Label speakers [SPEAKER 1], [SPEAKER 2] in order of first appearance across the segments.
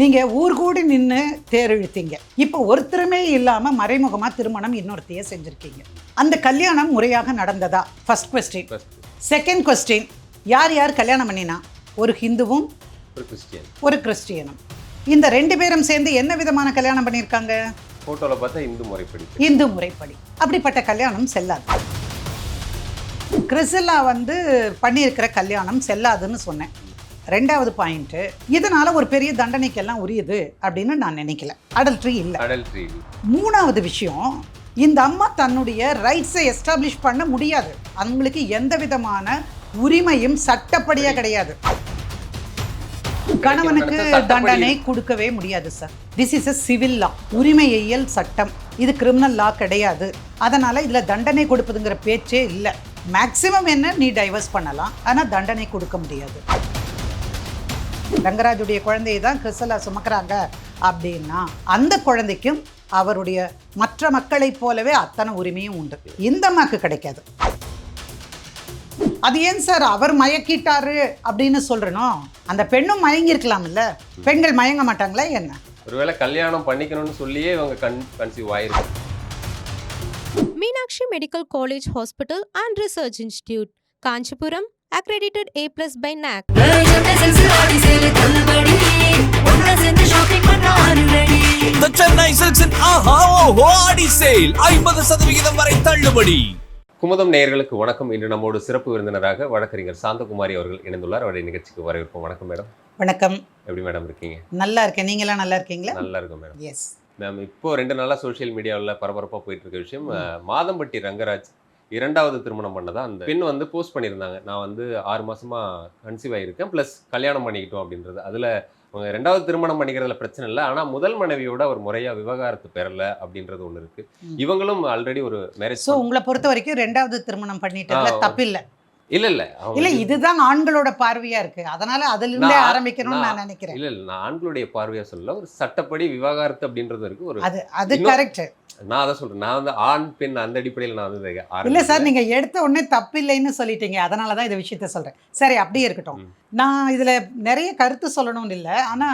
[SPEAKER 1] நீங்க ஊர் கூடி நின்று தேர் இழுத்தீங்க. இப்போ ஒருத்தருமே இல்லாம மறைமுகமா திருமணம் இன்னொருத்தையே செஞ்சிருக்கீங்க. அந்த கல்யாணம் முறையாக நடந்ததா? First question. செகண்ட் கொஸ்டின், யார் யார் கல்யாணம் பண்ணினா? ஒரு ஹிந்துவும் ஒரு கிறிஸ்டியனும். இந்த ரெண்டு பேரும் சேர்ந்து என்ன விதமான கல்யாணம் பண்ணியிருக்காங்க?
[SPEAKER 2] போட்டோல பார்த்தா இந்து முறைப்படி.
[SPEAKER 1] இந்து முறைப்படி. அப்படிப்பட்ட கல்யாணம் செல்லாது. கிறிஸ்லா பண்ணியிருக்கிற கல்யாணம் செல்லாதுன்னு சொன்னேன். ரெண்டாவது பாயிண்ட், இதனால ஒரு பெரிய தண்டனைக்கெல்லாம் உரியது அப்படின்னு நான் நினைக்கல. அடல்ட்ரி இல்லை. மூணாவது விஷயம், இந்த அம்மா தன்னுடைய ரைட்ஸை எஸ்டாப்ளிஷ் பண்ண முடியாது. அவங்களுக்கு எந்த விதமான உரிமையும் சட்டப்படியா கிடையாது. கணவனுக்கு தண்டனை கொடுக்கவே முடியாது sir. This is a civil law, உரிமையியல் சட்டம். இது கிரிமினல் லா கிடையாது. அதனால இதுல தண்டனை கொடுப்பதுங்கிற பேச்சே இல்லை. மேக்சிமம் என்ன, நீ டைவர்ஸ் பண்ணலாம், ஆனா தண்டனை கொடுக்க முடியாது. ரங்கராஜுடைய குழந்தையை தான் கிறிஸ்லா சுமக்கிறாங்க அப்படின்னா அந்த குழந்தைக்கும் அவருடைய மற்ற மக்களைப் போலவே அத்தனை உரிமையும் உண்டு. இந்த அம்மாக்கு கிடைக்காது. அது ஏன் சார் அவர் மயக்கிட்டாரு அப்படின்னு சொல்றணும்? அந்த பெண்ணும் மயங்கிருக்கலாம் இல்ல? பெண்கள் மயங்க மாட்டாங்களா என்ன?
[SPEAKER 2] ஒருவேளை கல்யாணம் பண்ணிக்கணும்னு சொல்லியே இவங்க கன்சீவ் ஆயிருக்கு.
[SPEAKER 3] Meenakshi medical college hospital and research institute, Kanchipuram, accredited A+ by NAC.
[SPEAKER 4] The Chennai Silks in Aha Oho Adi Sale 50% வரை தள்ளுபடி.
[SPEAKER 2] குமுதம் நேயர்களுக்கு வணக்கம். இன்று நம்மோடு சிறப்பு விருந்தினராக வழக்கறிஞர் சாந்தகுமாரி அவர்கள் இணைந்துள்ளார். அவருடைய நிகழ்ச்சிக்கு வரவேற்போம். வணக்கம் மேடம்.
[SPEAKER 1] வணக்கம்.
[SPEAKER 2] எப்படி மேடம் இருக்கீங்க?
[SPEAKER 1] நல்லா இருக்கேன். நீங்களாம் நல்லா இருக்கீங்களா?
[SPEAKER 2] நல்லா இருக்கும் மேடம்.
[SPEAKER 1] எஸ்
[SPEAKER 2] மேம், இப்போ 2 நாளா சோஷியல் மீடியாவில் பரபரப்பாக போயிட்டு இருக்க விஷயம், மாதம்பட்டி ரங்கராஜ் 2வது திருமணம் பண்ணதா அந்த பெண் போஸ்ட் பண்ணியிருந்தாங்க. நான் 6 மாசமா கன்சீவ் ஆகியிருக்கேன், ப்ளஸ் கல்யாணம் பண்ணிக்கிட்டோம் அப்படின்றது. அதில் அவங்க 2வது திருமணம் பண்ணிக்கிறதுல பிரச்சனை இல்லை, ஆனால் முதல் மனைவியோட ஒரு முறையாக விவகாரத்து பெறலை அப்படின்றது ஒன்று இருக்கு. இவங்களும் ஆல்ரெடி ஒரு மேரேஜ்.
[SPEAKER 1] ஸோ உங்களை பொறுத்த வரைக்கும் 2வது திருமணம் பண்ணிட்டு தப்பு இல்லை?
[SPEAKER 2] இல்ல,
[SPEAKER 1] இதுதான் ஆண்களோட பார்வையா இருக்கு. அதனால அதுல இருந்தே ஆரம்பிக்கணும்னு நான் நினைக்கிறேன்.
[SPEAKER 2] இல்ல, நான் ஆண்களுடைய பார்வையா சொல்லல, ஒரு சட்டப்படி விவகாரத்து அப்படின்றது இருக்கு. ஒரு
[SPEAKER 1] அது கரெக்ட்.
[SPEAKER 2] நான் அதை சொல்றேன். நான் ஆண் பெண் அந்த அடிப்படையில் நான்
[SPEAKER 1] இல்ல சார், நீங்க எடுத்த உடனே தப்பு இல்லைன்னு சொல்லிட்டீங்க. அதனாலதான் இந்த விஷயத்த சொல்றேன். சரி, அப்படியே இருக்கட்டும். நான் இதுல நிறைய கருத்து சொல்லணும்னு இல்லை, ஆனா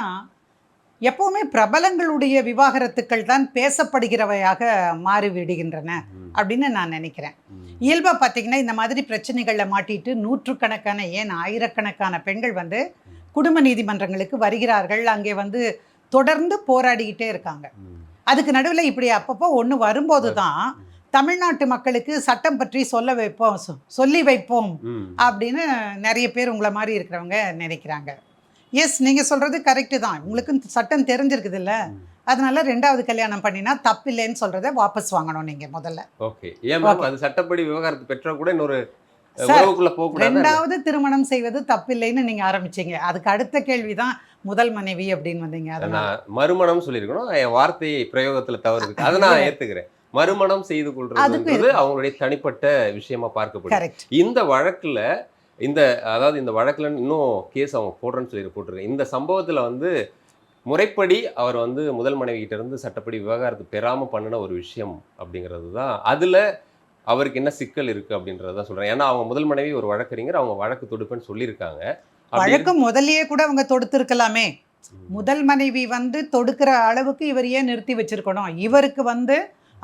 [SPEAKER 1] எப்பவுமே பிரபலங்களுடைய விவாகரத்துக்கள் தான் பேசப்படுகிறவையாக மாறிவிடுகின்றன அப்படின்னு நான் நினைக்கிறேன். இயல்பா பார்த்தீங்கன்னா இந்த மாதிரி பிரச்சனைகளில் மாட்டிட்டு நூற்றுக்கணக்கான, ஏன் ஆயிரக்கணக்கான பெண்கள் குடும்ப நீதிமன்றங்களுக்கு வருகிறார்கள். அங்கே தொடர்ந்து போராடிக்கிட்டே இருக்காங்க. அதுக்கு நடுவில் இப்படி அப்பப்போ ஒன்று வரும்போது தான் தமிழ்நாட்டு மக்களுக்கு சட்டம் பற்றி சொல்லி வைப்போம் அப்படின்னு நிறைய பேர் உங்களை மாதிரி இருக்கிறவங்க நினைக்கிறாங்க. எஸ், நீங்கள் சொல்கிறது கரெக்டு தான். உங்களுக்கு சட்டம் தெரிஞ்சிருக்குது இல்லை? அதனால 2வது கல்யாணம் பண்ணினா தப்பு இல்லைன்னு சொல்றதை வாபஸ் வாங்கணும் நீங்க முதல்ல.
[SPEAKER 2] ஓகே, ஏன் மேம் அது சட்டப்படி விவகாரத்து பெற்றா கூட இன்னொரு உறவுக்குள்ள போக கூடாது?
[SPEAKER 1] 2வது திருமணம் செய்வது தப்பு இல்லைன்னு நீங்க ஆரம்பிச்சீங்க. அதுக்கு அடுத்த கேள்விதான் முதல் மனைவி அப்படின்னு வந்தீங்க.
[SPEAKER 2] அதனால மறுமணம் சொல்லியிருக்கணும். என் வார்த்தை பிரயோகத்துல தவறு இருக்கு, அதை நான் ஏத்துக்கிறேன். மறுமணம் செய்து கொள்றது அவங்களுடைய தனிப்பட்ட விஷயமா பார்க்கப்படுது. இந்த வழக்குல இந்த வழக்குல இன்னும் கேஸ் அவங்க போடுறேன்னு சொல்லி போட்டிருக்கேன். இந்த சம்பவத்துல முறைப்படி அவர் முதல் மனைவி கிட்ட இருந்து சட்டப்படி விவகாரத்து பெறாம பண்ணின ஒரு விஷயம் அப்படிங்கிறது தான். அதுல அவருக்கு என்ன சிக்கல் இருக்கு அப்படின்றத சொல்றேன். ஏன்னா அவங்க முதல் மனைவி ஒரு வழக்கறிஞர், அவங்க வழக்கு தொடுப்பேன்னு சொல்லியிருக்காங்க.
[SPEAKER 1] வழக்கு முதல்லயே கூட அவங்க தொடுத்திருக்கலாமே. முதல் மனைவி தொடுக்கிற அளவுக்கு இவர் ஏன் நிறுத்தி வச்சிருக்கணும்? இவருக்கு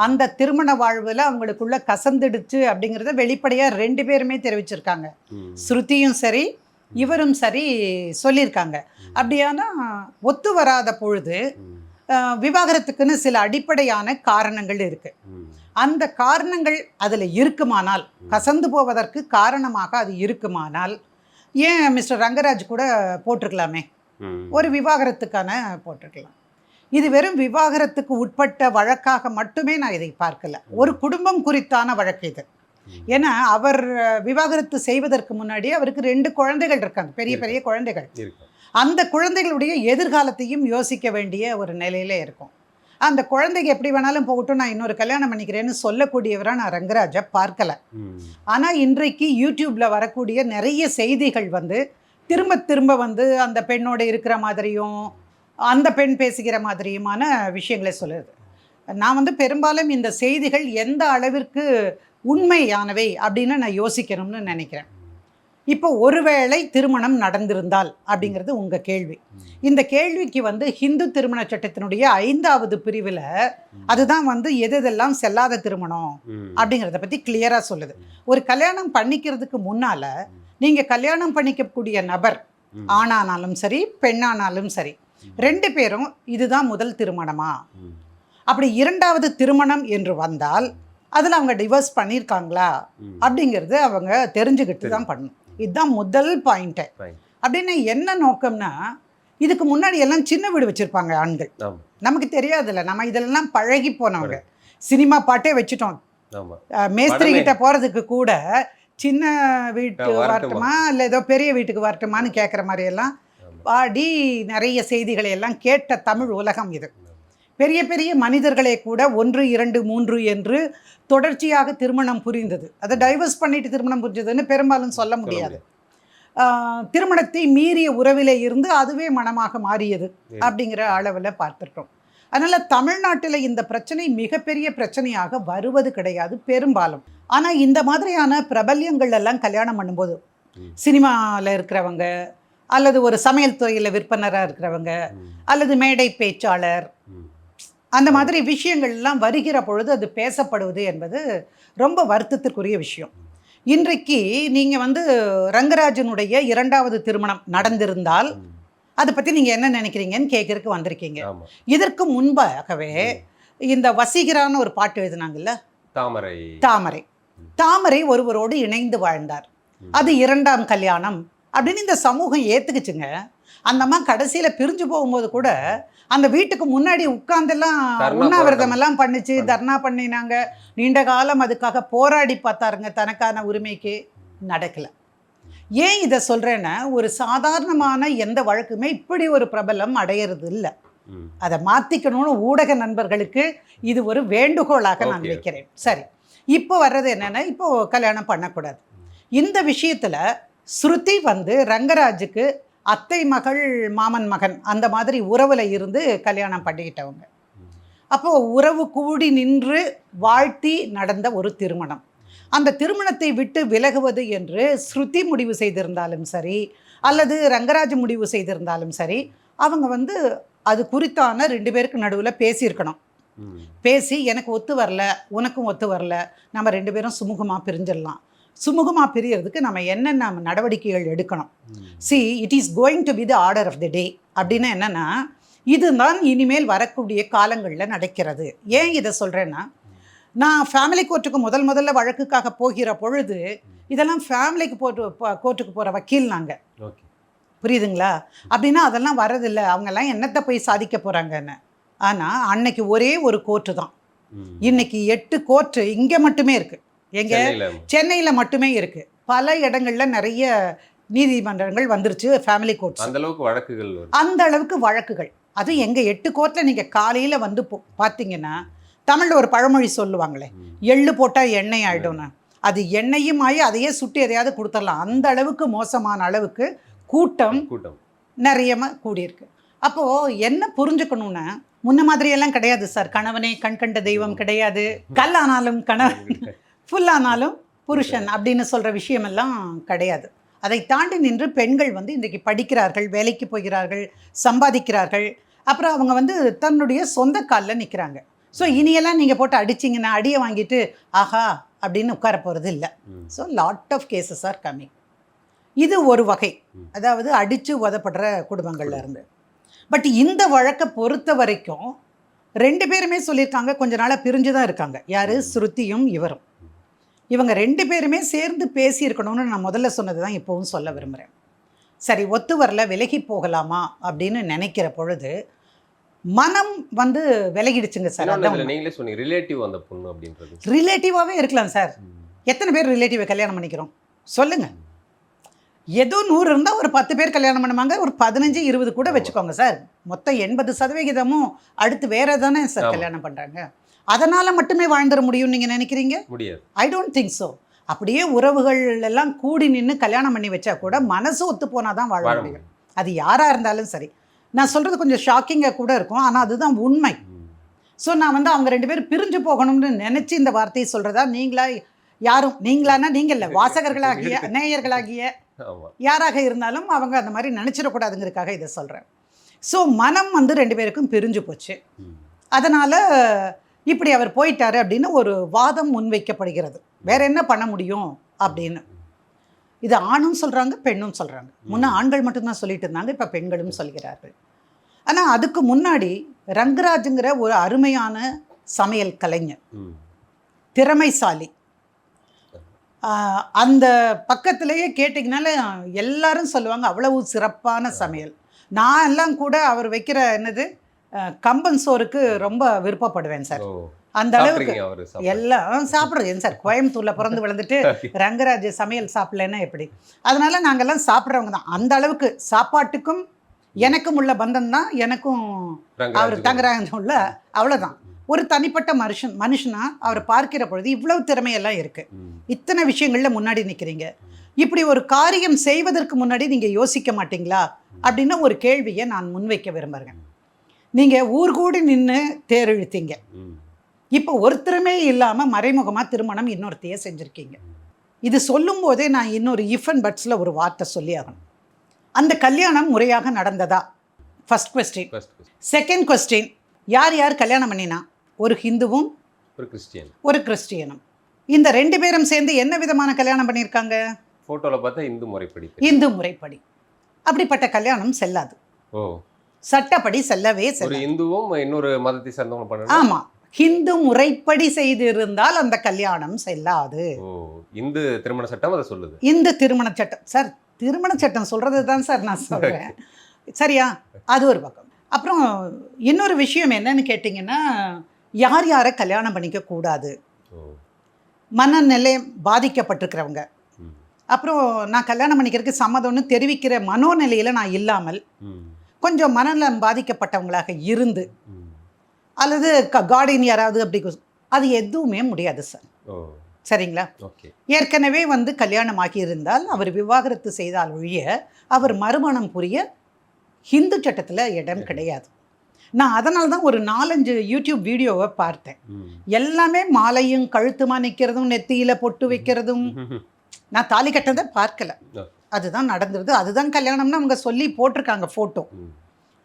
[SPEAKER 1] அந்த திருமண வாழ்வுல அவங்களுக்குள்ள கசந்துடுச்சு அப்படிங்கிறத வெளிப்படையா 2 பேருமே தெரிவிச்சிருக்காங்க. ஸ்ருதியும் சரி, இவரும் சரி சொல்லியிருக்காங்க. அப்படியானா ஒத்து வராத பொழுது விவாகரத்துக்குன்னு சில அடிப்படையான காரணங்கள் இருக்கு. அந்த காரணங்கள் அதில் இருக்குமானால், கசந்து போவதற்கு காரணமாக அது இருக்குமானால், ஏன் மிஸ்டர் ரங்கராஜ் கூட போட்டிருக்கலாமே, ஒரு விவாகரத்துக்கான போட்டிருக்கலாம். இது வெறும் விவாகரத்துக்கு உட்பட்ட வழக்காக மட்டுமே நான் இதை பார்க்கல. ஒரு குடும்பம் குறித்தான வழக்கு இது. ஏன்னா அவர் விவாகரத்து செய்வதற்கு முன்னாடி அவருக்கு 2 குழந்தைகள் இருக்காங்க, பெரிய பெரிய குழந்தைகள். அந்த குழந்தைகளுடைய எதிர்காலத்தையும் யோசிக்க வேண்டிய ஒரு நிலையில இருக்கும். அந்த குழந்தைக்கு எப்படி வேணாலும் போகட்டும், நான் இன்னொரு கல்யாணம் பண்ணிக்கிறேன்னு சொல்லக்கூடியவராக நான் ரங்கராஜை பார்க்கல. ஆனால் இன்றைக்கு யூடியூப்ல வரக்கூடிய நிறைய செய்திகள் திரும்ப திரும்ப அந்த பெண்ணோட இருக்கிற மாதிரியும் அந்த பெண் பேசுகிற மாதிரியுமான விஷயங்களை சொல்லுது. நான் பெரும்பாலும் இந்த செய்திகள் எந்த அளவிற்கு உண்மையானவை அப்படின்னு நான் யோசிக்கணும்னு நினைக்கிறேன். இப்போ ஒருவேளை திருமணம் நடந்திருந்தால் அப்படிங்கிறது உங்க கேள்வி. இந்த கேள்விக்கு வந்து ஹிந்து திருமண சட்டத்தினுடைய 5வது பிரிவில் அதுதான் வந்து எதெல்லாம் செல்லாத திருமணம் அப்படிங்கிறத பற்றி கிளியரா சொல்லுது. ஒரு கல்யாணம் பண்ணிக்கிறதுக்கு முன்னால நீங்க கல்யாணம் பண்ணிக்கக்கூடிய நபர் ஆணானாலும் சரி பெண்ணானாலும் சரி 2 பேரும் இதுதான் முதல் திருமணமா, அப்படி 2வது திருமணம் என்று வந்தால் அதில் அவங்க டிவோர்ஸ் பண்ணியிருக்காங்களா அப்படிங்கிறது அவங்க தெரிஞ்சுக்கிட்டு தான் பண்ணணும். இதுதான் முதல் பாயிண்ட்டு. அப்படின்னு என்ன நோக்கம்னா, இதுக்கு முன்னாடி எல்லாம் சின்ன வீடு வச்சுருப்பாங்க ஆண்கள், நமக்கு தெரியாதுல்ல, நம்ம இதெல்லாம் பழகி போனவங்க. சினிமா பாட்டே வச்சுட்டோம். மேஸ்திரி கிட்ட போகிறதுக்கு கூட சின்ன வீட்டுக்கு வரட்டுமா இல்லை ஏதோ பெரிய வீட்டுக்கு வரட்டுமான்னு கேட்குற மாதிரியெல்லாம் பாடி நிறைய செய்திகளை எல்லாம் கேட்ட தமிழ் உலகம் இது. பெரிய பெரிய மனிதர்களே கூட 1, 2, 3 என்று தொடர்ச்சியாக திருமணம் புரிந்தது. அதை டைவர்ஸ் பண்ணிட்டு திருமணம் புரிஞ்சதுன்னு பெரும்பாலும் சொல்ல முடியாது. திருமணத்தை மீறிய உறவிலே இருந்து அதுவே மனமாக மாறியது அப்படிங்கிற அளவில் பார்த்துருக்கோம். அதனால் தமிழ்நாட்டில் இந்த பிரச்சனை மிகப்பெரிய பிரச்சனையாக வருவது கிடையாது பெரும்பாலும். ஆனால் இந்த மாதிரியான பிரபல்யங்கள் எல்லாம் கல்யாணம் பண்ணும்போது சினிமாவில் இருக்கிறவங்க அல்லது ஒரு சமையல் துறையில் விற்பனராக இருக்கிறவங்க அல்லது மேடை பேச்சாளர் அந்த மாதிரி விஷயங்கள்லாம் வருகிற பொழுது அது பேசப்படுவது என்பது ரொம்ப வருத்தத்திற்குரிய விஷயம். இன்றைக்கு நீங்கள் வந்து ரங்கராஜனுடைய 2வது திருமணம் நடந்திருந்தால் அதை பற்றி நீங்கள் என்ன நினைக்கிறீங்கன்னு கேட்கறதுக்கு வந்திருக்கீங்க. இதற்கு முன்பாகவே இந்த வசீகரான ஒரு பாட்டு எழுதினாங்கல்ல, தாமரை ஒருவரோடு இணைந்து வாழ்ந்தார், அது 2ஆம் கல்யாணம் அப்படின்னு இந்த சமூகம் ஏற்றுக்குச்சுங்க. அந்த அம்மா கடைசியில் பிரிஞ்சு போகும்போது கூட அந்த வீட்டுக்கு முன்னாடி உட்கார்ந்தெல்லாம் உண்ணாவிரதம் எல்லாம் பண்ணிச்சு, தர்ணா பண்ணினாங்க, நீண்ட காலம் அதுக்காக போராடி பார்த்தாருங்க, தனக்கான உரிமைக்கு. நடக்கலை. ஏன் இதை சொல்கிறேன்னா, ஒரு சாதாரணமான எந்த வழக்குமே இப்படி ஒரு பிரபலம் அடையிறது இல்லை. அதை மாற்றிக்கணும்னு ஊடக நண்பர்களுக்கு இது ஒரு வேண்டுகோளாக நான் வைக்கிறேன். சரி, இப்போ வர்றது என்னென்னா, இப்போது கல்யாணம் பண்ணக்கூடாது. இந்த விஷயத்தில் ஸ்ருதி வந்து ரங்கராஜுக்கு அத்தை மகள் மாமன் மகன் அந்த மாதிரி உறவில் இருந்து கல்யாணம் பண்ணிக்கிட்டவங்க. அப்போது உறவு கூடி நின்று வாழ்த்தி நடந்த ஒரு திருமணம். அந்த திருமணத்தை விட்டு விலகுவது என்று ஸ்ருதி முடிவு செய்திருந்தாலும் சரி அல்லது ரங்கராஜ் முடிவு செய்திருந்தாலும் சரி, அவங்க வந்து அது குறித்தான 2 பேருக்கு நடுவில் பேசியிருக்கணும். பேசி எனக்கு ஒத்து வரல, உனக்கும் ஒத்து வரல, நம்ம 2 பேரும் சுமூகமாக பிரிஞ்சிடலாம், சுமூகமாக பிரியறதுக்கு நம்ம என்னென்ன நடவடிக்கைகள் எடுக்கணும். It is going to be the order of the day அப்படின்னா என்னென்னா, இதுதான் இனிமேல் வரக்கூடிய காலங்களில் நடக்கிறது. ஏன் இதை சொல்கிறேன்னா, நான் ஃபேமிலி கோர்ட்டுக்கு முதல்ல வழக்குக்காக போகிற பொழுது இதெல்லாம் ஃபேமிலிக்கு கோர்ட்டுக்கு போகிற வக்கீல் நாங்கள், புரியுதுங்களா? அப்படின்னா அதெல்லாம் வரதில்லை, அவங்கெல்லாம் என்னத்தை போய் சாதிக்க போகிறாங்கன்னு. ஆனால் அன்னைக்கு ஒரே ஒரு கோர்ட்டு தான். இன்னைக்கு 8 கோர்ட்டு இங்கே மட்டுமே இருக்குது. எங்கே? சென்னையில் மட்டுமே இருக்குது. பல இடங்களில் நிறைய நீதிமன்றங்கள் வந்துருச்சு, ஃபேமிலி கோர்ட்ஸ். அந்த அளவுக்கு வழக்குகள். அது எங்கள் 8 கோர்ட்டில் நீங்கள் காலையில் வந்து பார்த்தீங்கன்னா, தமிழில் ஒரு பழமொழி சொல்லுவாங்களே, எள்ளு போட்டால் எண்ணெய் ஆகிடும்னு. அது எண்ணெயும் ஆகி அதையே சுட்டி எதையாவது கொடுத்துடலாம். அந்த அளவுக்கு மோசமான அளவுக்கு கூட்டம் நிறைய கூடியிருக்கு. அப்போது என்ன புரிஞ்சுக்கணுன்னா, முன்ன மாதிரியெல்லாம் கிடையாது சார். கணவனே கண் கண்ட தெய்வம் கிடையாது, கல்லானாலும் கணவன் ஃபுல்லானாலும் புருஷன் அப்படின்னு சொல்கிற விஷயமெல்லாம் கிடையாது. அதை தாண்டி நின்று பெண்கள் வந்து இன்றைக்கு படிக்கிறார்கள், வேலைக்கு போகிறார்கள், சம்பாதிக்கிறார்கள், அப்புறம் அவங்க வந்து தன்னுடைய சொந்த காலில் நிற்கிறாங்க. ஸோ இனியெல்லாம் நீங்கள் போட்டு அடிச்சிங்கன்னா அடியை வாங்கிட்டு ஆஹா அப்படின்னு உட்கார போகிறது இல்லை. So lot of cases are coming. இது ஒரு வகை, அதாவது அடித்து உதப்படுற குடும்பங்கள்ல இருந்து. பட் இந்த வழக்கை பொறுத்த வரைக்கும் 2 பேருமே சொல்லியிருக்காங்க கொஞ்ச நாளாக பிரிஞ்சு தான் இருக்காங்க. யார்? ஸ்ருதியும் இவரும். இவங்க 2 பேருமே சேர்ந்து பேசியிருக்கணும்னு நான் முதல்ல சொன்னது தான் இப்போவும் சொல்ல விரும்புகிறேன். சரி, ஒத்து வரல, விலகி போகலாமா அப்படின்னு நினைக்கிற பொழுது மனம் வந்து விலகிடுச்சுங்க சார்.
[SPEAKER 2] நீங்களே சொன்னீங்க ரிலேட்டிவ் அந்த பொண்ணு அப்படின்றது.
[SPEAKER 1] ரிலேட்டிவாகவே இருக்கலாம் சார். எத்தனை பேர் ரிலேட்டிவை கல்யாணம் பண்ணிக்கிறோம் சொல்லுங்கள்? ஏதோ 100 இருந்தால் ஒரு 10 பேர் கல்யாணம் பண்ணுவாங்க, ஒரு 15, 20 கூட வச்சுக்கோங்க சார். மொத்தம் 80% அடுத்து வேற தானே சார் கல்யாணம் பண்ணுறாங்க. அதனால் மட்டுமே வாழ்ந்துட முடியும்னு நீங்கள் நினைக்கிறீங்க?
[SPEAKER 2] முடியாது.
[SPEAKER 1] ஐ டோன்ட் திங்க் ஸோ. அப்படியே உறவுகள் எல்லாம் கூடி நின்று கல்யாணம் பண்ணி வச்சா கூட மனசு ஒத்து போனால் தான் வாழ முடியும். அது யாராக இருந்தாலும் சரி. நான் சொல்கிறது கொஞ்சம் ஷாக்கிங்காக கூட இருக்கும், ஆனால் அதுதான் உண்மை. ஸோ நான் வந்து அவங்க 2 பேரும் பிரிஞ்சு போகணும்னு நினச்சி இந்த வார்த்தையை சொல்கிறதா? நீங்களா? யாரும் நீங்களானா நீங்கள் இல்லை, வாசகர்களாகிய நேயர்களாகிய
[SPEAKER 2] ஆமா.
[SPEAKER 1] யாராக இருந்தாலும் அவங்க அந்த மாதிரி நினச்சிடக்கூடாதுங்கிறதுக்காக இதை சொல்கிறேன். ஸோ மனம் வந்து 2 பேருக்கும் பிரிஞ்சு போச்சு. அதனால் இப்படி அவர் போயிட்டாரு அப்படின்னு ஒரு வாதம் முன்வைக்கப்படுகிறது. வேற என்ன பண்ண முடியும் அப்படின்னு. இது ஆணும் சொல்கிறாங்க, பெண்ணும் சொல்கிறாங்க. முன்ன ஆண்கள் மட்டும்தான் சொல்லிட்டு இருந்தாங்க, இப்போ பெண்களும் சொல்கிறார்கள். ஆனால் அதுக்கு முன்னாடி ரங்கராஜுங்கிற ஒரு அருமையான சமையல் கலைஞர், திறமைசாலி. அந்த பக்கத்திலேயே கேட்டிங்கனால எல்லாரும் சொல்லுவாங்க அவ்வளவு சிறப்பான சமையல். நான் எல்லாம் கூட அவர் வைக்கிற என்னது கம்பன் சோறுக்கு ரொம்ப விருப்பப்படுவேன் சார். அந்த அளவுக்கு எல்லாம் சாப்பிட்றேன் சார். கோயம்புத்தூரில் பிறந்து விழுந்துட்டு ரங்கராஜ் சமையல் சாப்பிடலன்னா எப்படி? அதனால நாங்கள்லாம் சாப்பிட்றவங்க தான். அந்த அளவுக்கு சாப்பாட்டுக்கும் எனக்கும் உள்ள பந்தம் தான், எனக்கும் அவர் தங்கராஜ் உள்ள அவ்வளோதான். ஒரு தனிப்பட்ட மனுஷனா அவர் பார்க்கிற பொழுது இவ்வளவு திறமையெல்லாம் இருக்குது. இத்தனை விஷயங்களில் முன்னாடி நிற்கிறீங்க. இப்படி ஒரு காரியம் செய்வதற்கு முன்னாடி நீங்கள் யோசிக்க மாட்டீங்களா அப்படின்னு ஒரு கேள்வியை நான் முன்வைக்க விரும்புகிறேன். நீங்கள் ஊர்கூடி நின்று தேர் இழுத்தீங்க. இப்போ ஒருத்தருமே இல்லாமல் மறைமுகமாக திருமணம் இன்னொருத்தையே செஞ்சுருக்கீங்க. இது சொல்லும் போதே நான் இன்னொரு இஃப் அண்ட் பட்ஸில் ஒரு வார்த்தை சொல்லி ஆகணும். அந்த கல்யாணம் முறையாக நடந்ததா? First question. செகண்ட் கொஸ்டின், யார் யார் கல்யாணம் பண்ணினா? ஒரு ஹிந்துவும் ஒரு கிறிஸ்டியனும். இந்த 2 பேரும் சேர்ந்து என்ன விதமான கல்யாணம் பண்ணியிருக்காங்க?
[SPEAKER 2] ஃபோட்டோவில் பார்த்தா இந்து முறைப்படி.
[SPEAKER 1] இந்து முறைப்படி. அப்படிப்பட்ட கல்யாணம் செல்லாது. சட்டப்படி செல்லவே செல்லாது.
[SPEAKER 2] ஒரு இந்துவும் இன்னொரு மதத்தை சேர்ந்தவங்க பண்ணணும்.
[SPEAKER 1] ஆமாம், ஹிந்து முறைப்படி செய்திருந்தால் அந்த கல்யாணம் செல்லாது.
[SPEAKER 2] இந்து திருமண சட்டம் அதை சொல்லுது.
[SPEAKER 1] இந்து திருமண சட்டம் சார், திருமண சட்டம் சொல்கிறது தான் சார் நான் சொல்கிறேன். சரியா? அது ஒரு பக்கம். அப்புறம் இன்னொரு விஷயம் என்னன்னு கேட்டிங்கன்னா, யார் யாரை கல்யாணம் பண்ணிக்க கூடாது? மனநிலை பாதிக்கப்பட்டிருக்கிறவங்க, அப்புறம் நான் கல்யாணம் பண்ணிக்கிறதுக்கு சம்மதம்னு தெரிவிக்கிற மனோநிலையில் நான் இல்லாமல் கொஞ்சம் மனநலம் பாதிக்கப்பட்டவங்களாக இருந்து, அல்லது கார்டியன் யாராவது அப்படி, அது எதுவுமே முடியாது சார். சரிங்களா? ஏற்கனவே வந்து கல்யாணம் ஆகியிருந்தால் அவர் விவாகரத்து செய்தால் ஒழிய அவர் மறுமணம் புரிய ஹிந்து சட்டத்தில் இடம் கிடையாது. நான் அதனால தான் ஒரு 4-5 யூடியூப் வீடியோவை பார்த்தேன். எல்லாமே மாலையும் கழுத்துமா நிற்கிறதும் நெத்தியில் பொட்டு வைக்கிறதும். நான் தாலி கட்டதை பார்க்கல, அதுதான் நடந்துருது. அதுதான் கல்யாணம்னு அவங்க சொல்லி போட்டிருக்காங்க ஃபோட்டோ.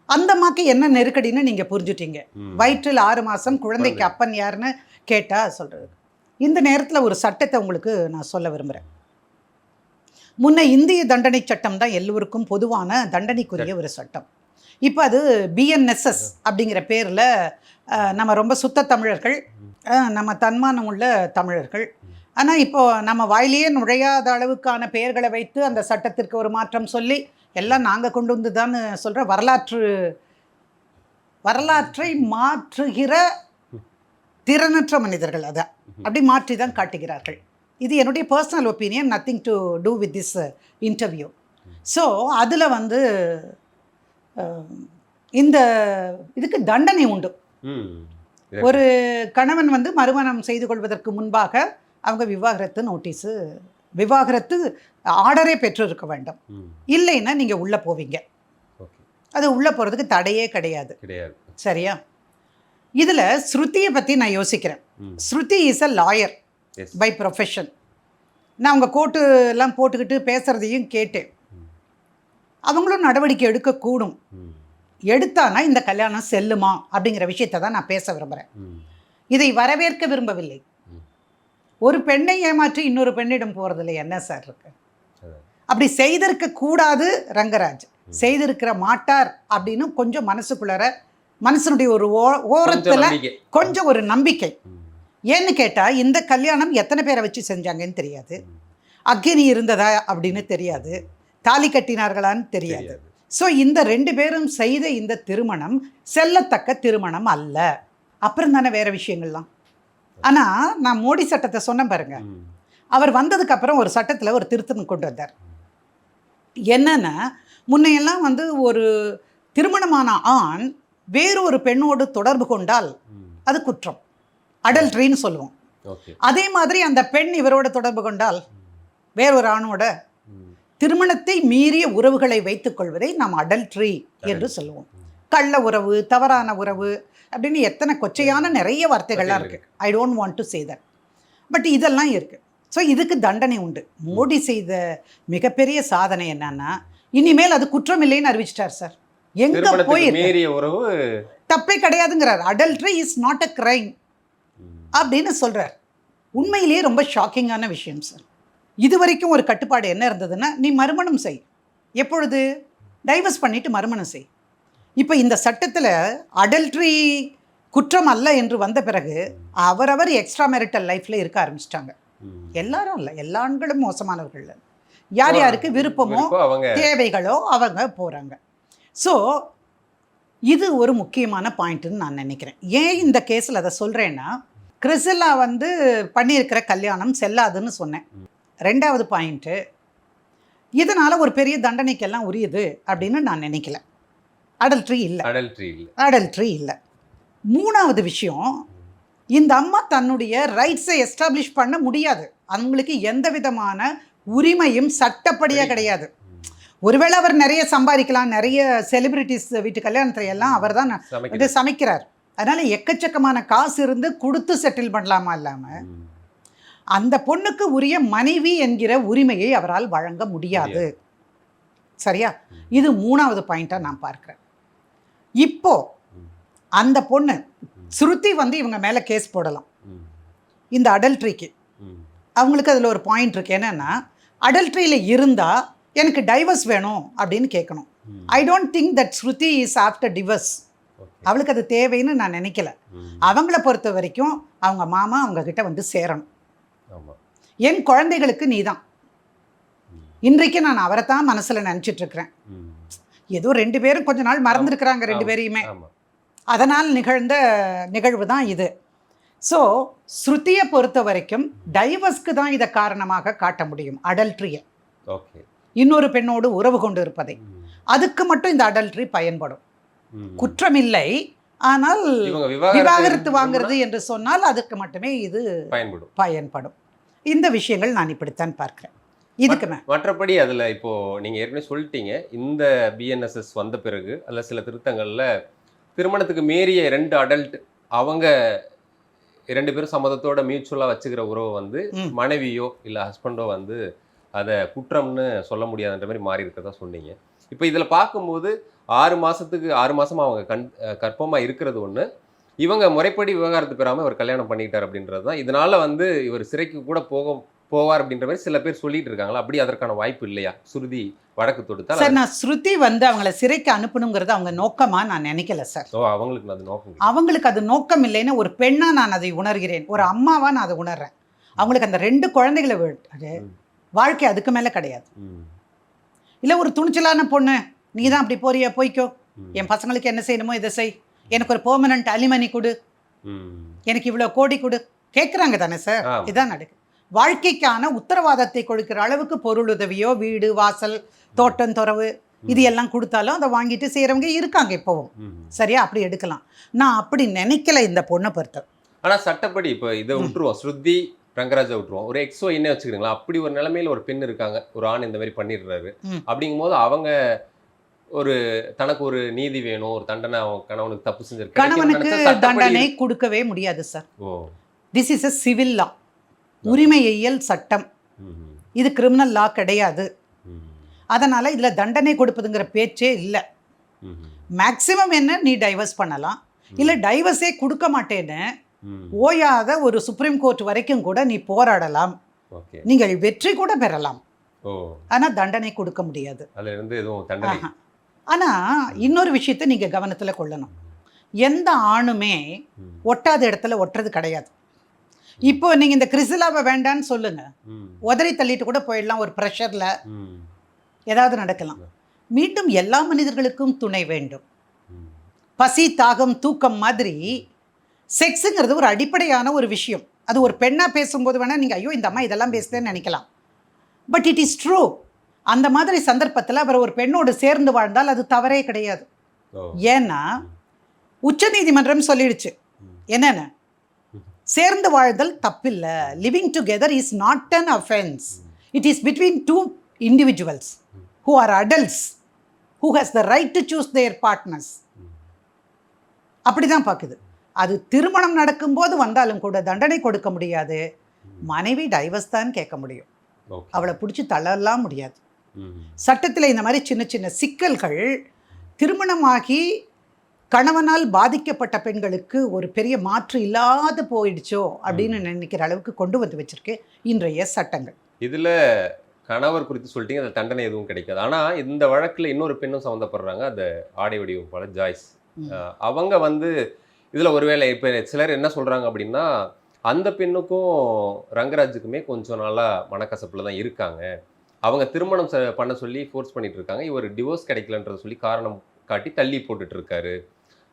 [SPEAKER 1] அந்த அம்மாக்கு என்ன நெருக்கடின்னு நீங்கள் புரிஞ்சுட்டீங்க. வயிற்றில் 6 மாதம் குழந்தைக்கு அப்பன் யாருன்னு கேட்டால் சொல்கிறது. இந்த நேரத்தில் ஒரு சட்டத்தை உங்களுக்கு நான் சொல்ல விரும்புகிறேன். முன்ன இந்திய தண்டனை சட்டம் தான் எல்லோருக்கும் பொதுவான தண்டனைக்குரிய ஒரு சட்டம். இப்போ அது BNSS அப்படிங்கிற பேரில் நம்ம ரொம்ப சுத்த தமிழர்கள், நம்ம தன்மானம் உள்ள தமிழர்கள். ஆனால் இப்போது நம்ம வாயிலேயே நுழையாத அளவுக்கான பெயர்களை வைத்து அந்த சட்டத்திற்கு ஒரு மாற்றம் சொல்லி எல்லாம் நாங்கள் கொண்டு வந்து தான் சொல்கிற வரலாற்றை மாற்றுகிற திறனற்ற மனிதர்கள் அதை அப்படி மாற்றி தான் காட்டுகிறார்கள். இது என்னுடைய personal opinion, nothing to do with this interview. So அதில் வந்து இந்த இதுக்கு தண்டனை உண்டு. ஒரு கணவன் வந்து மறுமணம் செய்து கொள்வதற்கு முன்பாக அவங்க விவாகரத்து ஆர்டரே பெற்றிருக்க வேண்டும். இல்லைன்னா நீங்கள் உள்ளே போவீங்க. அது உள்ளே போகிறதுக்கு தடையே கிடையாது. சரியா? இதில் ஸ்ருதியை பற்றி நான் யோசிக்கிறேன். Shruti is a lawyer by profession. நான் அவங்க கோட்டு எல்லாம் போட்டுக்கிட்டு பேசுகிறதையும் கேட்டேன். அவங்களும் நடவடிக்கை எடுக்கக்கூடும். எடுத்தானா இந்த கல்யாணம் செல்லுமா அப்படிங்கிற விஷயத்தை தான் நான் பேச விரும்புகிறேன். இதை வரவேற்க விரும்பவில்லை. ஒரு பெண்ணை ஏமாற்றி இன்னொரு பெண்ணிடம் போகிறதுல என்ன சார் இருக்கு? அப்படி செய்திருக்க கூடாது ரங்கராஜ், செய்திருக்கிற மாட்டார் அப்படின்னு கொஞ்சம் மனசுக்குள்ளார, மனசனுடைய ஒரு ஓரத்தில் கொஞ்சம் ஒரு நம்பிக்கை. ஏன்னு கேட்டால் இந்த கல்யாணம் எத்தனை பேரை வச்சு செஞ்சாங்கன்னு தெரியாது, அக்னி இருந்ததா அப்படின்னு தெரியாது, தாலி கட்டினார்களான்னு தெரியாது. ஸோ இந்த 2 பேரும் செய்த இந்த திருமணம் செல்லத்தக்க திருமணம் அல்ல. அப்புறம் தானே வேறு விஷயங்கள்லாம். ஆனால் நான் மோடி சட்டத்தை சொன்னேன் பாருங்க, அவர் வந்ததுக்கப்புறம் ஒரு சட்டத்தில் ஒரு திருத்தம் கொண்டு வந்தார். என்னன்னா, முன்னையெல்லாம் வந்து ஒரு திருமணமான ஆண் வேறு ஒரு பெண்ணோடு தொடர்பு கொண்டால் அது குற்றம், அடல்ட்ரின்னு சொல்லுவோம். அதே மாதிரி அந்த பெண் இவரோட தொடர்பு கொண்டால் வேறொரு ஆணோட திருமணத்தை மீறிய உறவுகளை வைத்துக் கொள்வதை நாம் அடல்ட்ரி என்று சொல்லுவோம். கள்ள உறவு, தவறான உறவு அப்படின்னு எத்தனை கொச்சையான நிறைய வார்த்தைகள்லாம் இருக்குது. I don't want to say that. But இதெல்லாம் இருக்குது. ஸோ இதுக்கு தண்டனை உண்டு. மோடி செய்த மிகப்பெரிய சாதனை என்னன்னா, இனிமேல் அது குற்றம் இல்லைன்னு அறிவிச்சிட்டார் சார். எங்க
[SPEAKER 2] திருமணத்துக்கு
[SPEAKER 1] போயிருக்கு,
[SPEAKER 2] மீறிய உறவு
[SPEAKER 1] தப்பே கிடையாதுங்கிறார். Adultery is not a crime அப்படின்னு சொல்றார். உண்மையிலேயே ரொம்ப ஷாக்கிங்கான விஷயம் சார். இது வரைக்கும் ஒரு கட்டுப்பாடு என்ன இருந்ததுன்னா, நீ மறுமணம் செய், எப்பொழுது டைவர்ஸ் பண்ணிட்டு மறுமணம் செய். இப்போ இந்த சட்டத்தில் அடல்ட்ரி குற்றம் அல்ல என்று வந்த பிறகு அவரவர் எக்ஸ்ட்ரா மேரிட்டல் லைஃப்பில் இருக்க ஆரம்பிச்சிட்டாங்க. எல்லாரும் இல்லை, எல்லா ஆண்களும் மோசமானவர்கள் இல்லை. யார் யாருக்கு விருப்பமோ தேவைகளோ அவங்க போகிறாங்க. ஸோ இது ஒரு முக்கியமான பாயிண்ட்டுன்னு நான் நினைக்கிறேன். ஏன் இந்த கேஸில் அதை சொல்கிறேன்னா, கிறிஸ்டலா வந்து பண்ணியிருக்கிற கல்யாணம் செல்லாதுன்னு சொன்னேன். ரெண்டாவது பாயிண்ட்டு, இதனால் ஒரு பெரிய தண்டனைக்கெல்லாம் உரியது அப்படின்னு நான் நினைக்கல. அடல்ட்ரி இல்லை. மூணாவது விஷயம், இந்த அம்மா தன்னுடைய ரைட்ஸை எஸ்டாப்ளிஷ் பண்ண முடியாது. அவங்களுக்கு எந்த விதமான உரிமையும் சட்டப்படியாக கிடையாது. ஒருவேளை அவர் நிறைய சம்பாதிக்கலாம், நிறைய செலிபிரிட்டிஸ் வீட்டு கல்யாணத்துல எல்லாம் அவர் தான் சமைக்கிறார். அதனால எக்கச்சக்கமான காசு இருந்து கொடுத்து செட்டில் பண்ணலாமா இல்லாமல் அந்த பொண்ணுக்கு உரிய மனைவி என்கிற உரிமையை அவரால் வழங்க முடியாது. சரியா? இது மூணாவது பாயிண்டாக நான் பார்க்குறேன். இப்போ அந்த பொண்ணு ஸ்ருதி வந்து இவங்க மேலே கேஸ் போடலாம் இந்த அடல்ட்ரிக்கு. அவங்களுக்கு அதில் ஒரு பாயிண்ட் இருக்கு. என்னன்னா, அடல்ட்ரியில் இருந்தால் எனக்கு டைவர்ஸ் வேணும் அப்படின்னு கேட்கணும். ஐ don't think that Shruti is after divorce. அவளுக்கு அது தேவைன்னு நான் நினைக்கல. அவங்கள பொறுத்த வரைக்கும் அவங்க மாமா அவங்க கிட்ட வந்து சேரணும். என் குழந்தைகளுக்கு நீ தான். இன்றைக்கு நான் அவரை தான் மனசில் நினச்சிட்டு இருக்கிறேன். ஏதோ 2 பேரும் கொஞ்ச நாள் மறந்துருக்கிறாங்க 2 பேரையுமே. அதனால் நிகழ்ந்த நிகழ்வு தான் இது. ஸோ ஸ்ருதியை பொறுத்த வரைக்கும் டைவர்ஸ்க்கு தான் இதை காரணமாக காட்ட முடியும், அடல்ட்ரியை. இன்னொரு பெண்ணோடு உறவு கொண்டு இருப்பதை. அதுக்கு மட்டும் இந்த அடல்ட்ரி பயன்படும். குற்றமில்லை, ஆனால் விவாகரத்து வாங்குறது என்று சொன்னால் அதுக்கு மட்டுமே இது பயன்படும். இந்த விஷயங்கள் நான் இப்படித்தான் பார்க்கிறேன். இதுக்கு
[SPEAKER 2] மற்றபடி அதில் இப்போ நீங்கள் ஏற்கனவே சொல்லிட்டீங்க, இந்த பிஎன்எஸ்எஸ் வந்த பிறகு அதில் சில திருத்தங்களில் திருமணத்துக்கு மீறிய 2 அடல்ட் அவங்க 2 பேரும் சம்மதத்தோட மியூச்சுவலாக வச்சுக்கிற உறவை வந்து மனைவியோ இல்லை ஹஸ்பண்டோ வந்து அதை குற்றம்னு சொல்ல முடியாதுன்ற மாதிரி மாறி இருக்கிறதா சொன்னீங்க. இப்போ இதில் பார்க்கும்போது 6 மாதமாக அவங்க கர்ப்பமாக இருக்கிறது ஒன்று, இவங்க முறைப்படி விவகாரத்து பெறாமல் இவர் கல்யாணம் பண்ணிக்கிட்டார் அப்படின்றது தான். இதனால் வந்து இவர் சிறைக்கு கூட போவார் அப்படின்ற மாதிரி சில பேர் சொல்லிட்டு இருக்காங்களா? அப்படி அதற்கான வாய்ப்பு இல்லையா? ஸ்ருதி வழக்கு தொடுத்தா
[SPEAKER 1] சார், நான் ஸ்ருதி வந்து அவங்கள சிறைக்கு அனுப்பணுங்கிறது அவங்க நோக்கமா நான் நினைக்கல சார்.
[SPEAKER 2] அவங்களுக்கு அது நோக்கம்,
[SPEAKER 1] அவங்களுக்கு அது நோக்கம் இல்லைன்னு ஒரு பெண்ணா நான் அதை உணர்கிறேன், ஒரு அம்மாவா நான் அதை உணர்றேன். அவங்களுக்கு அந்த 2 குழந்தைகளை வாழ்க்கை அதுக்கு மேலே கிடையாது. இல்லை ஒரு துணிச்சலான பொண்ணு, நீ தான் அப்படி போறியா, போய்க்கோ, என் பசங்களுக்கு என்ன செய்யணுமோ இதை செய், எனக்கு ஒரு பெர்மனன்ட் அலிமனி கொடு, எனக்கு இவ்வளோ கோடி கொடு கேட்குறாங்க தானே சார். இதான் நடக்கு. வாழ்க்கைக்கான உத்தரவாதத்தை கொடுக்கிற அளவுக்கு பொருளுதவியோ, வீடு வாசல் தோட்டம் துறவு இது எல்லாம் கொடுத்தாலும் அதை வாங்கிட்டு செய்கிறவங்க இருக்காங்க இப்போவும். சரியா? அப்படி எடுக்கலாம். நான் அப்படி நினைக்கல இந்த பொண்ணை பொறுத்த.
[SPEAKER 2] ஆனால் சட்டப்படி இப்போ இதை விட்டுருவோம், ஸ்ருதி ரங்கராஜை விட்டுருவோம், ஒரு எக்ஸோ என்ன வச்சுக்கிறீங்களா? அப்படி ஒரு நிலைமையில் ஒரு பெண் இருக்காங்க, ஒரு ஆண் இந்த மாதிரி பண்ணிடுறாரு அப்படிங்கும்போது அவங்க ஒரு தனக்கு ஒரு நீதி வேணும், ஒரு தண்டனை, அவன் கணவனுக்கு தப்பு செஞ்சிருக்காங்க,
[SPEAKER 1] கணவனுக்கு தண்டனை கொடுக்கவே முடியாது sir. This is a civil law, உரிமையியல் சட்டம். இது கிரிமினல் லா கிடையாது. அதனால இதுல தண்டனை கொடுப்பதுங்கிற பேச்சே இல்லை. மேக்சிமம் என்ன, நீ டைவர்ஸ் பண்ணலாம், இல்லை டைவர்ஸே கொடுக்க மாட்டேன்னு ஓயாத ஒரு சுப்ரீம் கோர்ட் வரைக்கும் கூட நீ போராடலாம், நீங்கள் வெற்றி கூட பெறலாம். ஆனா தண்டனை கொடுக்க முடியாது. ஆனா இன்னொரு விஷயத்தை நீங்க கவனத்துல கொள்ளணும், எந்த ஆணுமே ஒட்டாத இடத்துல ஒட்டுறது கிடையாது. இப்போ நீங்க இந்த கிறிஸ்டலாவை வேண்டான்னு சொல்லுங்க, உதறி தள்ளிட்டு கூட போயிடலாம், ஒரு ப்ரெஷர்ல ஏதாவது நடக்கலாம். மீண்டும் எல்லா மனிதர்களுக்கும் துணை வேண்டும். பசி தாகம் தூக்கம் மாதிரி செக்ஸுங்கிறது ஒரு அடிப்படையான ஒரு விஷயம். அது ஒரு பெண்ணா பேசும்போது வேணா நீங்க ஐயோ இந்த அம்மா இதெல்லாம் பேசுதேன்னு நினைக்கலாம், பட் இட் இஸ் ட்ரூ. அந்த மாதிரி சந்தர்ப்பத்தில் அவர் ஒரு பெண்ணோடு சேர்ந்து வாழ்ந்தால் அது தவறே கிடையாது. ஏன்னா உச்சநீதிமன்றம் சொல்லிடுச்சு என்னென்ன, சேர்ந்து வாழ்தல் தப்பில்லை, living together is not an offence, it is between 2 individuals who are adults who has the right to choose their partners. அப்படிதான் பார்க்குது. அது திருமணம் நடக்கும்போது வந்தாலும் கூட தண்டனை கொடுக்க முடியாது. மனைவி டைவர்ஸ் தான் கேட்க முடியும்,
[SPEAKER 2] ஓகே.
[SPEAKER 1] அவளை பிடிச்சி தள்ளலாம் முடியாது.
[SPEAKER 2] ம்.
[SPEAKER 1] சட்டத்தில் இந்த மாதிரி சின்ன சின்ன சிக்கல்கள் திருமணமாகி கணவனால் பாதிக்கப்பட்ட பெண்களுக்கு ஒரு பெரிய மாற்று இல்லாத போயிடுச்சோ அப்படின்னு நினைக்கிற அளவுக்கு கொண்டு வந்து வச்சிருக்கு இன்றைய சட்டங்கள்.
[SPEAKER 2] இதுல கணவர் குறித்து சொல்லிட்டீங்க, அந்த தண்டனை எதுவும் கிடைக்காது. ஆனா இந்த வழக்குல இன்னொரு பெண்ணும் சம்மந்தப்படுறாங்க, அந்த ஆடை வடிவமைப்பாளர் ஜாய்ஸ். அவங்க வந்து இதுல ஒருவேளை இப்ப சிலர் என்ன சொல்றாங்க அப்படின்னா, அந்த பெண்ணுக்கும் ரங்கராஜுக்குமே கொஞ்சம் நாளா மனக்கசப்புல தான் இருக்காங்க. அவங்க திருமணம் பண்ண சொல்லி ஃபோர்ஸ் பண்ணிட்டு இருக்காங்க. இவர் டிவோர்ஸ் கிடைக்கலன்றத சொல்லி காரணம் காட்டி தள்ளி போட்டுட்டு இருக்காரு.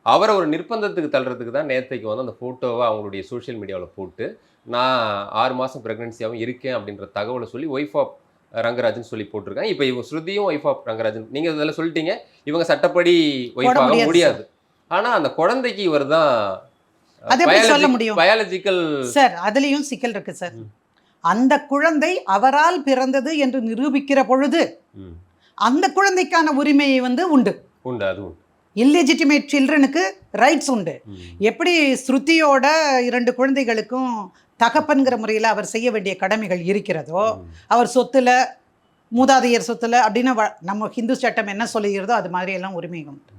[SPEAKER 2] அவரை ஒரு நிர்பந்தத்துக்கு தள்ளுறதுக்கு தான் நேத்தைக்கு வந்து அந்த ஃபோட்டோவை அவங்களுடைய சோஷியல் மீடியாவில் போட்டு, நான் 6 மாதம் ப்ரெக்னன்சியாகவும் இருக்கேன் அப்படின்ற தகவலை சொல்லி ஒய்ஃப் ஆஃப் ரங்கராஜன் சொல்லி போட்டிருக்காங்க. இப்போ இவங்க ஸ்ருதியும் ஒய்ஃப் ஆஃப் ரங்கராஜன், நீங்கள் இதில் சொல்லிட்டீங்க இவங்க சட்டப்படி ஒய்ஃப் ஆக முடியாது. ஆனால் அந்த குழந்தைக்கு இவர் தான்
[SPEAKER 1] சொல்ல முடியும்
[SPEAKER 2] பயாலஜிக்கல்
[SPEAKER 1] சார். அதுலேயும் சிக்கல் இருக்கு சார். அந்த குழந்தை அவரால் பிறந்தது என்று நிரூபிக்கிற பொழுது அந்த குழந்தைக்கான உரிமையை வந்து உண்டு.
[SPEAKER 2] அது உண்டு.
[SPEAKER 1] இல்லெஜிட்டிமேட் சில்ட்ரனுக்கு ரைட்ஸ் உண்டு. எப்படி ஸ்ருதியோட 2 குழந்தைகளுக்கும் தகப்பன்கிற முறையில் அவர் செய்ய வேண்டிய கடமைகள் இருக்கிறதோ, அவர் சொத்துல மூதாதையர் சொத்துல அப்படின்னு நம்ம ஹிந்து சட்டம் என்ன சொல்லுகிறதோ அது மாதிரி எல்லாம் உரிமை உண்டு.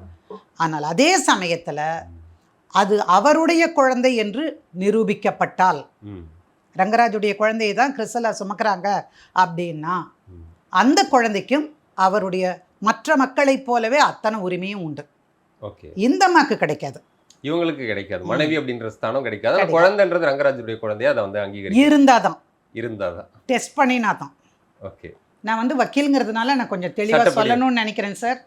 [SPEAKER 1] ஆனால் அதே சமயத்தில் அது அவருடைய குழந்தை என்று நிரூபிக்கப்பட்டால், ரங்கராஜுடைய குழந்தையை தான் கிறிஸ்டலா சுமக்கிறாங்க அப்படின்னா, அந்த குழந்தைக்கும் அவருடைய மற்ற மக்களைப் போலவே அத்தனை உரிமையும் உண்டு. இந்த அம்மாக்கு கிடைக்காது,
[SPEAKER 2] இவங்களுக்கு கிடைக்காது. மனைவி அப்படின்ற ஸ்தானம் கிடைக்காது. குழந்தைன்றது ரங்கராஜுடைய குழந்தையா அதை வந்து அங்கீகரி இருந்தாதான்
[SPEAKER 1] டெஸ்ட் பண்ணினாதான்.
[SPEAKER 2] ஓகே.
[SPEAKER 1] நான் வந்து வக்கீலுங்கிறதுனால நான் கொஞ்சம் தெளிவாக சொல்லணும்னு நினைக்கிறேன் சார்.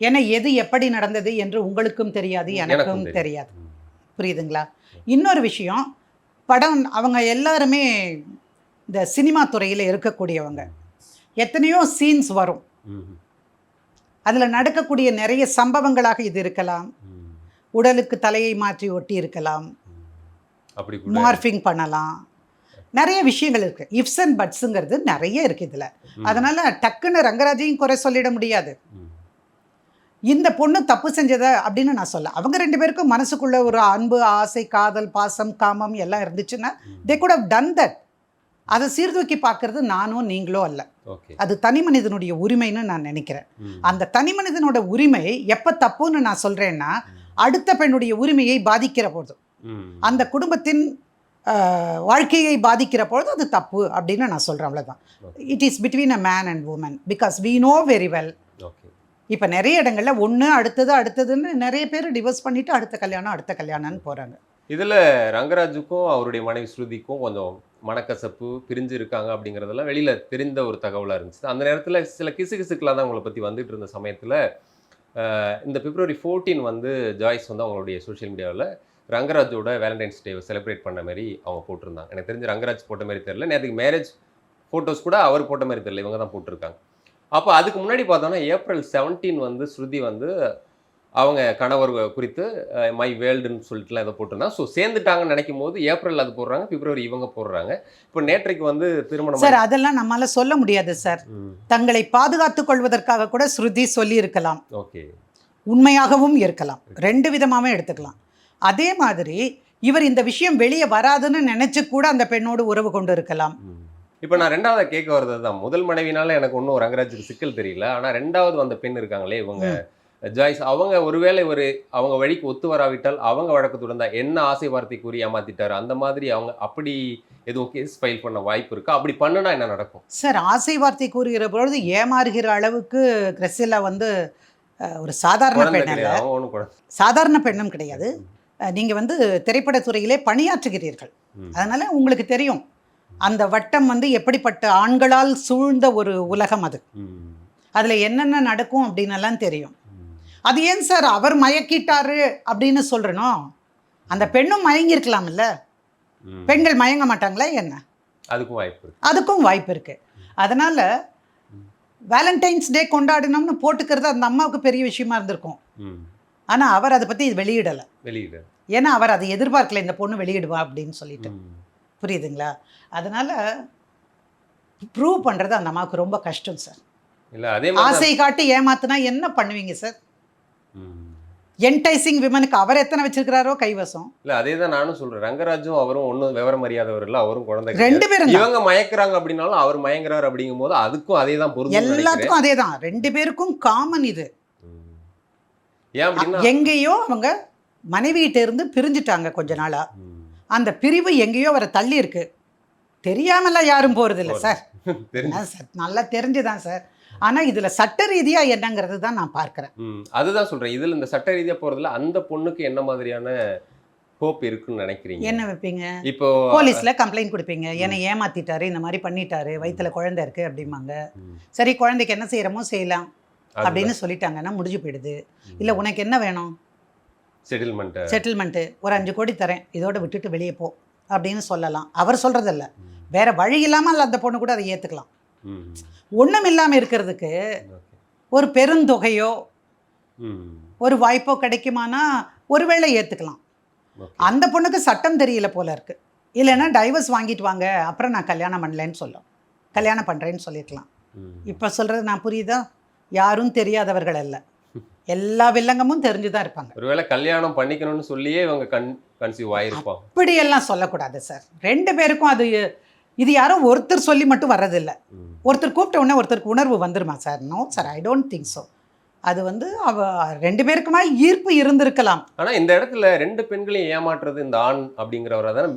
[SPEAKER 1] ஏன்னா எது எப்படி நடந்தது என்று உங்களுக்கும் தெரியாது, எனக்கும் தெரியாது. புரியுதுங்களா? இன்னொரு விஷயம், படம் அவங்க எல்லாருமே இந்த சினிமா துறையில் இருக்கக்கூடியவங்க. எத்தனையோ சீன்ஸ் வரும், அதில் நடக்கக்கூடிய நிறைய சம்பவங்களாக இது இருக்கலாம். உடலுக்கு தலையை மாற்றி ஒட்டி இருக்கலாம், மார்ஃபிங் பண்ணலாம், நிறைய விஷயங்கள் இருக்குது. இஃப்ஸ் அண்ட் பட்ஸுங்கிறது நிறைய இருக்குது இதில். அதனால் டக்குன்னு ரங்கராஜையும் குறை சொல்லிட முடியாது. இந்த பொண்ணு தப்பு செஞ்சதை அப்படின்னு நான் சொல்ல. அவங்க 2 பேருக்கும் மனசுக்குள்ள ஒரு அன்பு, ஆசை, காதல், பாசம், காமம் எல்லாம் இருந்துச்சுன்னா they could have done that. அதை சீர்தூக்கி பார்க்கறது நானோ நீங்களோ அல்ல. அது தனி மனிதனுடைய உரிமைன்னு நான் நினைக்கிறேன். அந்த தனி மனிதனோட உரிமை எப்போ தப்புன்னு நான் சொல்கிறேன்னா, அடுத்த பெண்ணுடைய உரிமையை பாதிக்கிற போது, அந்த குடும்பத்தின் வாழ்க்கையை பாதிக்கிற பொழுது அது தப்பு அப்படின்னு நான் சொல்கிறேன். அவ்வளோதான். It is between a man and woman, because we know very well. இப்போ நிறைய இடங்களில் ஒன்று அடுத்ததுன்னு நிறைய பேர் டிவோர்ஸ் பண்ணிவிட்டு அடுத்த கல்யாணம்னு போகிறாங்க.
[SPEAKER 2] இதில் ரங்கராஜுக்கும் அவருடைய மனைவி ஸ்ருதிக்கும் கொஞ்சம் மனக்கசப்பு, பிரிஞ்சு இருக்காங்க அப்படிங்கிறதெல்லாம் வெளியில் தெரிந்த ஒரு தகவலாக இருந்துச்சு. அந்த நேரத்தில் சில கிசுக்கெல்லாம் தான் அவங்கள பற்றி வந்துட்டு இருந்த சமயத்தில் இந்த February 14 வந்து ஜாய்ஸ் வந்து அவங்களுடைய சோஷியல் மீடியாவில் ரங்கராஜோட வேலண்டைன்ஸ் டேவை செலிப்ரேட் பண்ண மாதிரி அவங்க போட்டிருந்தாங்க. எனக்கு தெரிஞ்சு ரங்கராஜ் போட்ட மாதிரி தெரியல, நேற்றுக்கு மேரேஜ் ஃபோட்டோஸ் கூட அவர் போட்ட மாதிரி தெரியல, இவங்க தான் போட்டிருக்காங்க. அப்போ அதுக்கு முன்னாடி பார்த்தோன்னா April 17 வந்து ஸ்ருதி வந்து அவங்க கணவர் குறித்து மை வேர்ல்டுன்னு சொல்லிட்டுலாம் இதை போட்டிருந்தாங்க. ஸோ சேர்ந்துட்டாங்கன்னு நினைக்கும் போது ஏப்ரல் அது போடுறாங்க, February இவங்க போடுறாங்க. இப்போ நேற்றைக்கு வந்து திருமணம்
[SPEAKER 1] சார் அதெல்லாம் நம்மளால சொல்ல முடியாது சார். தங்களை பாதுகாத்துக் கொள்வதற்காக கூட ஸ்ருதி சொல்லி இருக்கலாம், ஓகே, உண்மையாகவும் இருக்கலாம், 2 விதமாகவே எடுத்துக்கலாம். அதே மாதிரி இவர் இந்த விஷயம் வெளியே வராதுன்னு நினைச்சு கூட அந்த பெண்ணோடு உறவு கொண்டு இருக்கலாம்.
[SPEAKER 2] இப்போ நான் 2வது கேட்க வர்றது தான், முதல் மனைவினால எனக்கு ஒன்றும் ரங்கராஜுக்கு சிக்கல் தெரியல. ஆனால் 2வது வந்த பெண் இருக்காங்களே இவங்க ஜாய்ஸ், அவங்க ஒருவேளை அவங்க வழிக்கு ஒத்து வராவிட்டால் அவங்க வழக்கு தொடர்ந்தா என்ன ஆசை வார்த்தை கூறி ஏமாத்திட்டாரு அந்த மாதிரி அவங்க அப்படி எதுவும் கேஸ் ஃபைல் பண்ண வாய்ப்பு இருக்கா? அப்படி பண்ணுனா என்ன நடக்கும்
[SPEAKER 1] சார்? ஆசை வார்த்தை கூறுகிற பொழுது ஏமாறுகிற அளவுக்கு கிறிஸ்டலா வந்து ஒரு சாதாரண பெண் அல்ல, சாதாரண பெண்ணும் கிடையாது. நீங்கள் வந்து திரைப்படத்துறையிலே பணியாற்றுகிறீர்கள், அதனால் உங்களுக்கு தெரியும் அந்த வட்டம் வந்து எப்படிப்பட்ட ஆண்களால் சூழ்ந்த ஒரு உலகம் அது. அதில் என்னென்ன நடக்கும் அப்படின்னெல்லாம் தெரியும். அது ஏன் சார் அவர் மயக்கிட்டாரு அப்படின்னு சொல்கிறனோ? அந்த பெண்ணும் மயங்கியிருக்கலாம்ல, பெண்கள் மயங்க மாட்டாங்களா என்ன? அதுக்கும் வாய்ப்பு இருக்குது. அதனால் வேலண்டைன்ஸ் டே கொண்டாடணும்னு போட்டுக்கிறது அந்த அம்மாவுக்கு பெரிய விஷயமா இருந்திருக்கும். ஆனால் அவர் அதை பற்றி வெளியிடலை. ஏன்னா அவர் அதை எதிர்பார்க்கல, இந்த பொண்ணு வெளியிடுவா அப்படின்னு சொல்லிட்டு. புரியுதுங்களா? அதனால் ப்ரூவ் பண்ணுறது அந்த அம்மாவுக்கு ரொம்ப கஷ்டம் சார். ஆசை காட்டி ஏமாத்துனா என்ன பண்ணுவீங்க சார்? என்டைசிங் விமனுக்கு அவர் எத்தனை வச்சிருக்கிறாரோ கைவசம்.
[SPEAKER 2] இல்ல அதே தான் நானும் சொல்றேன். ரங்கராஜும் அவரும் ஒன்றும் விவரம் அறியாதவர் இல்லை, அவரும் குழந்தை கிடையாது.
[SPEAKER 1] 2 பேரும் தான்.
[SPEAKER 2] இவங்க மயக்குறாங்க அப்படின்னாலும் அவர் மயங்குறாரு அப்படிங்கும் போது அதுக்கும் அதே தான் பொருந்தும் நினைக்கிறேன்.
[SPEAKER 1] எல்லாத்துக்கும் அதே தான். 2 பேருக்கும் காமன் இது.
[SPEAKER 2] ஏன் அப்படின்னா
[SPEAKER 1] எங்கேயோ அவங்க மனைவியிட்ட இருந்து பிரிஞ்சுட்டாங்க கொஞ்ச நாளா. அந்த பிரிவு எங்கேயோ வர தள்ளி இருக்கு. தெரியாமலாம் யாரும் போறது இல்லை சார். சார் நல்லா தெரிஞ்சுதான் சார். ஆனா இதுல சட்ட ரீதியா என்னங்கிறது தான் நான் பார்க்கிறேன்.
[SPEAKER 2] அதுதான் சொல்றேன். இதுல இந்த சட்ட ரீதியா போறதுல அந்த பொண்ணுக்கு என்ன மாதிரியான ஹோப் இருக்குன்னு நினைக்கிறீங்க?
[SPEAKER 1] என்ன வைப்பீங்க?
[SPEAKER 2] இப்போ
[SPEAKER 1] போலீஸ்ல கம்ப்ளைண்ட் கொடுப்பீங்க, என்னை ஏமாத்திட்டாரு, இந்த மாதிரி பண்ணிட்டாரு, வயித்துல குழந்தை இருக்கு அப்படிம்பாங்க. சரி, குழந்தைக்கு என்ன செய்யறமோ செய்யலாம் அப்படின்னு சொல்லிட்டாங்கன்னா முடிஞ்சு போயிடுது. இல்ல உனக்கு என்ன வேணும்? செட்டில்மெண்ட் ஒரு 5 கோடி தரேன், இதோட விட்டுட்டு வெளியே போ அப்படின்னு சொல்லலாம். அவர் சொல்றதில்ல, வேற வழி இல்லாமல் அந்த பொண்ணு கூட அதை ஏத்துக்கலாம். ஒண்ணும் இல்லாம இருக்கிறதுக்கு ஒரு பெருந்தொகையோ ஒரு வாய்ப்போ கிடைக்குமானா ஒருவேளை ஏத்துக்கலாம். அந்த பொண்ணுக்கு சட்டம் தெரியல போல இருக்கு. இல்லைன்னா டைவர்ஸ் வாங்கிட்டு வாங்க, அப்புறம் நான் கல்யாணம் பண்ணலன்னு சொல்லும், கல்யாணம் பண்றேன்னு சொல்லிருக்கலாம். இப்ப சொல்றது நான் புரியுதா? யாரும் தெரியாதவர்கள் அல்ல, எல்லா வில்லங்கமும் தெரிஞ்சுதான் இருப்பாங்க.
[SPEAKER 2] ஒருவேளை கல்யாணம் பண்ணிக்கணும்னு சொல்லியே இவங்க கன்சீவ் ஆயிருப்பாங்க.
[SPEAKER 1] அப்படியெல்லாம் சொல்லக்கூடாது சார். 2 பேருக்கும் அது இது யாரோ ஒருத்தர் சொல்லி மட்டும் வர்றதில்லை. ஒருத்தர் கூப்பிட்ட உடனே ஒருத்தருக்கு உணர்வு வந்துருமா sir? No sir, I don't think so. அது வந்து 2 பேருக்குமா ஈர்ப்பு இருந்திருக்கலாம்.
[SPEAKER 2] ஆனா இந்த இடத்துல 2 பெண்களையும் ஏமாற்றுறது இந்த ஆண் அப்படிங்கிறவரை தானே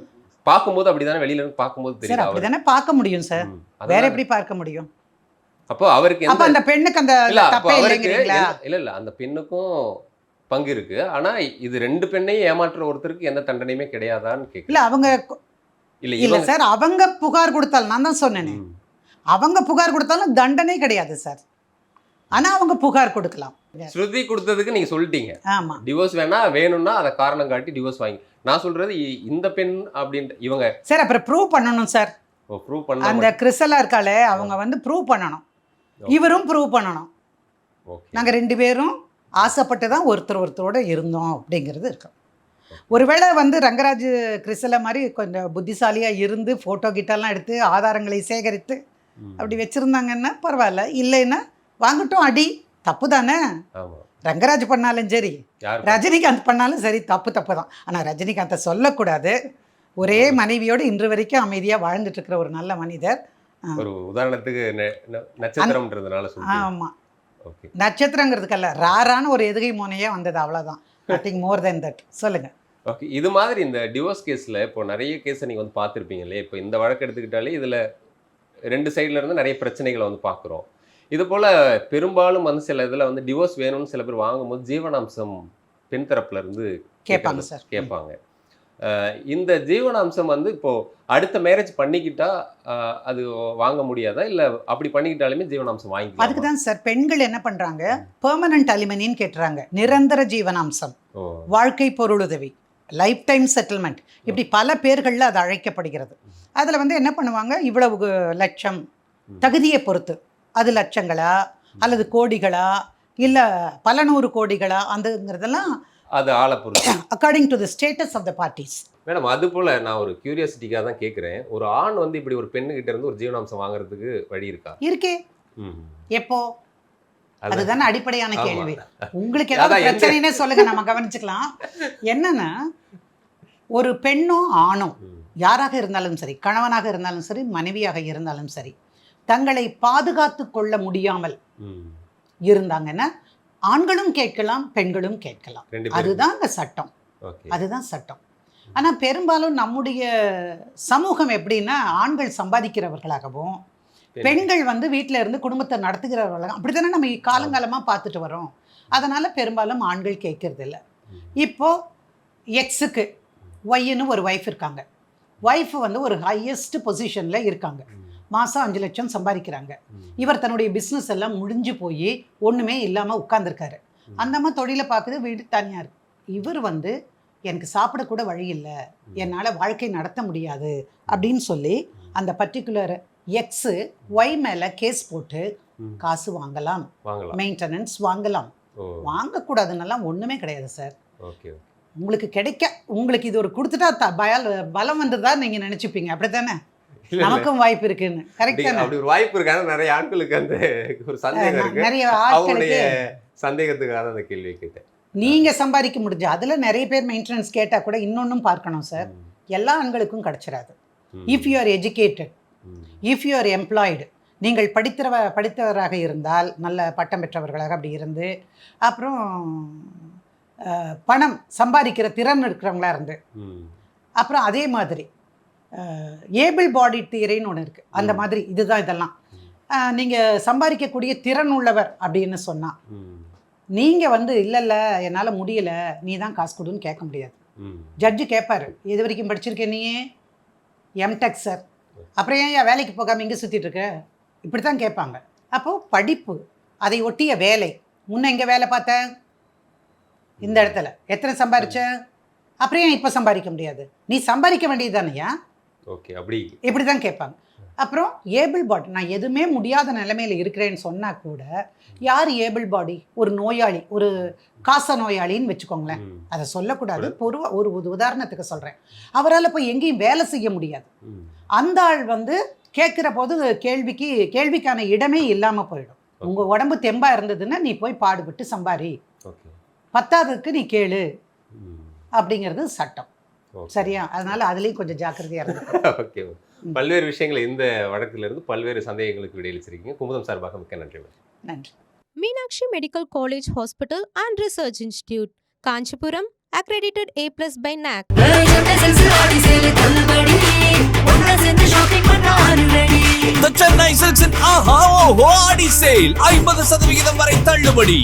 [SPEAKER 2] பார்க்கும்போது, அப்படிதானே வெளியில இருந்து பார்க்கும்போது
[SPEAKER 1] சார்
[SPEAKER 2] தெரியும்.
[SPEAKER 1] அப்படிதானே பார்க்க முடியும் சார், வேற எப்படி பார்க்க முடியும்?
[SPEAKER 2] அப்போ அவருக்கு
[SPEAKER 1] அப்ப அந்த பெண்ணுக்கு அந்த தப்பே இல்லைங்கிறீங்களா?
[SPEAKER 2] இல்ல அந்த பெண்ணுக்கும் பங்கு இருக்கு. ஆனா இது 2 பெண்ணையும் ஏமாற்ற ஒருத்தருக்கு எந்த தண்டனையுமே கிடையாதான்னு கேட்கல.
[SPEAKER 1] இல்ல அவங்க இல்ல சார், அவங்க புகார் கொடுத்தாலும், நான் தான் சொன்னேனே, அவங்க புகார் கொடுத்தாலும் தண்டனை கிடையாது சார். ஆனா அவங்க புகார் கொடுக்கலாம்.
[SPEAKER 2] ஸ்ருதி கொடுத்ததுக்கு நீங்க சொல்லிட்டீங்க,
[SPEAKER 1] ஆமா
[SPEAKER 2] டிவோர்ஸ் வேணும்னா அதை காரணம் காட்டி டிவோர்ஸ் வாங்கி. நான் சொல்றது இந்த பெண் அப்படின்ற இவங்க
[SPEAKER 1] சார் அப்புறம் ப்ரூவ் பண்ணணும் சார்.
[SPEAKER 2] ப்ரூவ் பண்ண
[SPEAKER 1] அந்த கிறிஸ்டலா இருக்காளே அவங்க வந்து ப்ரூவ் பண்ணணும், இவரும் ப்ரூவ் பண்ணணும். நாங்க 2 பேரும் ஆசைப்பட்டு தான் ஒருத்தரோட இருந்தோம் அப்படிங்கிறது இருக்கு. ஒருவேளை வந்து ரங்கராஜ் கிறிஸ்டலா மாதிரி கொஞ்சம் புத்திசாலியா இருந்து போட்டோ கிட்டெல்லாம் எடுத்து ஆதாரங்களை சேகரித்து அப்படி வச்சிருந்தாங்கன்னா பரவாயில்ல. இல்லைன்னா வாங்கட்டும், அடி தப்பு தானே. ரங்கராஜ் பண்ணாலும் சரி, ரஜினிகாந்த் பண்ணாலும் சரி, தப்பு தான். ஆனால் ரஜினிகாந்தை சொல்லக்கூடாது. ஒரே மனைவியோடு இன்று வரைக்கும் அமைதியாக வாழ்ந்துட்டு இருக்கிற ஒரு நல்ல மனிதர்.
[SPEAKER 2] ஒரு உதாரணத்துக்கு நட்சத்திரம்ன்றதுனால சொல்றேன்.
[SPEAKER 1] ஆமாம், நட்சத்திரங்கிறதுக்கல்ல, ராரான ஒரு எதுகை மோனையே வந்தது, அவ்வளோதான். Nothing more then that. சொல்லுங்கள்.
[SPEAKER 2] ஓகே, இது மாதிரி இந்த டிவோர்ஸ் கேஸில் இப்போ நிறைய கேஸை நீங்கள் வந்து பார்த்துருப்பீங்களே. இப்போ இந்த வழக்கு எடுத்துக்கிட்டாலே இதில் 2 சைடில் இருந்து நிறைய பிரச்சனைகளை வந்து பார்க்குறோம். இது போல் பெரும்பாலும் வந்து சில இதில் வந்து டிவோர்ஸ் வேணும்னு சில பேர் வாங்கும்போது ஜீவனாம்சம் பெண் தரப்புல இருந்து
[SPEAKER 1] கேட்பாங்க சார்.
[SPEAKER 2] கேட்பாங்க. இந்த ஜீவனாம்சம் வந்து இப்போது அடுத்த மேரேஜ் பண்ணிக்கிட்டா அது வாங்க முடியாதா, இல்லை அப்படி பண்ணிக்கிட்டாலுமே ஜீவனாம்சம் வாங்கி?
[SPEAKER 1] அதுக்கு தான் சார் பெண்கள் என்ன பண்ணுறாங்க, பெர்மனன்ட் அலிமனின்னு கேட்டுறாங்க. நிரந்தர ஜீவனாம்சம், வாழ்க்கை பொருளுதவி, லைஃப் டைம் செட்டில்மெண்ட், இப்படி பல பேர்களில் அது அழைக்கப்படுகிறது. அதில் வந்து என்ன பண்ணுவாங்க, இவ்வளவு லட்சம் தகுதியை பொறுத்து, அது லட்சங்களா அல்லது கோடிகளா இல்லை பல 100 கோடிகளா, அதுங்கிறதெல்லாம்
[SPEAKER 2] அது ஆளை பொறுத்து,
[SPEAKER 1] according to the status of the parties.
[SPEAKER 2] Madam, அது போல் நான் ஒரு கியூரியாசிட்டிக்காக தான் கேட்குறேன். ஒரு ஆண் வந்து இப்படி ஒரு பெண்ணுகிட்ட இருந்து ஒரு ஜீவனாம்சம் வாங்குறதுக்கு வழி இருக்கா?
[SPEAKER 1] இருக்கே. எப்போ? அதுதானே அடிப்படையான கேள்வி. உங்களுக்கு ஏதாவது பிரச்சனைனே சொல்லுங்க, நம்ம கவனிச்சுக்கலாம். என்னன்னா, ஒரு பெண்ணும் ஆணும் யாராக இருந்தாலும் சரி, கணவனாக இருந்தாலும் சரி, மனைவியாக இருந்தாலும் சரி, தங்களை பாதுகாத்து கொள்ள முடியாமல் இருந்தாங்கன்னா ஆண்களும் கேட்கலாம், பெண்களும் கேட்கலாம். அதுதான் அந்த சட்டம், அதுதான் சட்டம். ஆனால் பெரும்பாலும் நம்முடைய சமூகம் எப்படின்னா, ஆண்கள் சம்பாதிக்கிறவர்களாகவும் பெண்கள் வந்து வீட்டில் இருந்து குடும்பத்தை நடத்துகிறவர்களாக அப்படி தானே நம்ம காலங்காலமாக பார்த்துட்டு வரோம். அதனால் பெரும்பாலும் ஆண்கள் கேட்கறது இல்லை. இப்போது எக்ஸுக்கு ஒய்ன்னு ஒரு ஒய்ஃப் இருக்காங்க. ஒய்ஃப் வந்து ஒரு ஹையஸ்ட் பொசிஷனில் இருக்காங்க, மாதம் 5 லட்சம் சம்பாதிக்கிறாங்க. இவர் தன்னுடைய பிஸ்னஸ் எல்லாம் முடிஞ்சு போய் ஒன்றுமே இல்லாமல் உட்காந்துருக்காரு. அந்த அம்மா தொழிலை பார்க்குது, வீடு தனியாக இருக்கு. இவர் வந்து எனக்கு சாப்பிடக்கூட வழி இல்லை, என்னால் வாழ்க்கை நடத்த முடியாது அப்படின்னு சொல்லி அந்த பர்டிகுலர் எக்ஸு ஒய் மேலே கேஸ் போட்டு காசு வாங்கலாம், மெயின்டெனன்ஸ் வாங்கலாம். வாங்கக்கூடாதுன்னெல்லாம் ஒன்றுமே கிடையாது சார். உங்களுக்கு கிடைக்க, உங்களுக்கு இது ஒரு கொடுத்துட்டா பலம் வந்ததா நீங்கள் நினச்சிப்பீங்க, அப்படி தானே? நமக்கும் வாய்ப்பு இருக்குன்னு. கரெக்டா?
[SPEAKER 2] அப்படி ஒரு வாய்ப்பு இருக்கு. ஆனா நிறைய ஆட்களுக்கு அந்த ஒரு சந்தேகம் இருக்கு.
[SPEAKER 1] நிறைய
[SPEAKER 2] அவங்களுடைய சந்தேகத்துக்காக அந்த கேள்வி கேட்டேன்.
[SPEAKER 1] நீங்கள் சம்பாதிக்க முடிஞ்சு அதில் நிறைய பேர் மெயின்டெனன்ஸ் கேட்டால் கூட இன்னொன்றும் பார்க்கணும் சார். எல்லா ஆண்களுக்கும் கிடச்சிடாது. If you are educated, if you are employed, நீங்கள் படித்தவராக இருந்தால், நல்ல பட்டம் பெற்றவர்களாக அப்படி இருந்து, அப்புறம் பணம் சம்பாதிக்கிற திறன் இருக்கிறவங்களா இருந்து, அப்புறம் அதே மாதிரி ஏபிள் பாடி தியரின்னு ஒன்று இருக்குது. அந்த மாதிரி இதுதான் இதெல்லாம். நீங்கள் சம்பாதிக்கக்கூடிய திறன் உள்ளவர் அப்படின்னு சொன்னால், நீங்கள் வந்து இல்லை என்னால் முடியலை, நீ தான் காசு கொடுன்னு கேட்க முடியாது. ஜட்ஜு கேட்பார், எது வரைக்கும் படிச்சிருக்கேன் நீ? MTech sir. அப்புறம் ஏன் வேலைக்கு போகாமல் இங்கே சுற்றிட்டு இருக்க? இப்படி தான் கேட்பாங்க. அப்போது படிப்பு, அதை ஒட்டிய வேலை. முன்ன எங்கே வேலை பார்த்தேன்? இந்த இடத்துல. எத்தனை சம்பாரிச்ச? அப்புறம் ஏன் இப்போ சம்பாதிக்க முடியாது? நீ சம்பாதிக்க வேண்டியது தானையா?
[SPEAKER 2] ஓகே, அப்படி
[SPEAKER 1] இப்படி தான் கேட்பாங்க. அப்புறம் ஏபிள் பாடி, நான் எதுவுமே முடியாத நிலைமையில் இருக்கிறேன்னு சொன்னால் கூட, யார் ஏபிள் பாடி? ஒரு நோயாளி, ஒரு காச நோயாளின்னு வச்சுக்கோங்களேன். அதை சொல்லக்கூடாது, ஒரு உதாரணத்துக்கு சொல்கிறேன். அவரால் போய் எங்கேயும் வேலை செய்ய முடியாது. அந்த ஆள் வந்து கேட்குற போது கேள்விக்கான இடமே இல்லாமல் போயிடும். உங்கள் உடம்பு தெம்பாக இருந்ததுன்னா நீ போய் பாடுபட்டு சம்பாரி, பத்தாததுக்கு நீ கேளு அப்படிங்கிறது சட்டம். சரியா? அதனால அதுலேயும் கொஞ்சம் ஜாக்கிரதையாக இருக்கும்.
[SPEAKER 2] ஓகே, பல்வேறு விஷயங்களை இந்த வழக்கிலிருந்து பல்வேறு சந்தேகங்களுக்கு விடையளிச்சிருக்கீங்க. குமுதம் சார்பாக மிக்க நன்றி.
[SPEAKER 1] நன்றி.
[SPEAKER 3] Meenakshi Medical College Hospital and Research Institute, Kanchipuram, accredited A+ by NAC.
[SPEAKER 4] The Chennai Silks in Aha Oho Adi Sale 50% வரை தள்ளுபடி.